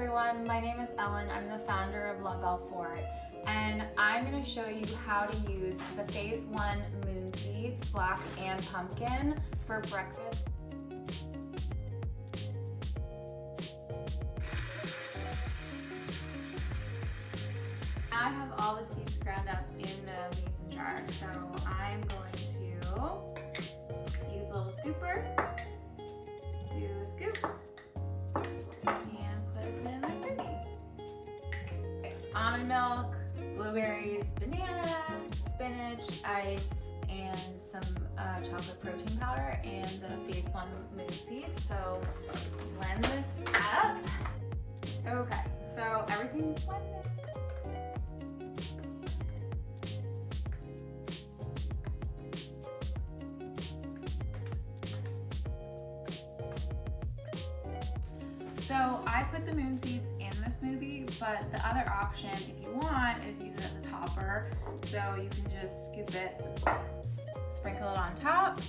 everyone, my name is Ellen. I'm the founder of La Belle Fort, and I'm going to show you how to use the Phase 1 moon seeds, flax and pumpkin for breakfast. I have all the seeds ground up in the mason jar, so I'm going to use a little scooper to scoop and put it in my smoothie. Okay. Almond milk, blueberries, banana, spinach, ice, and some chocolate protein powder, and the Phase 1 moon seeds. So blend this up. Okay, so everything's blended. So I put the moon seeds in the smoothie, but the other option, if you want, is use it as a topper. So you can just scoop it, sprinkle it on top,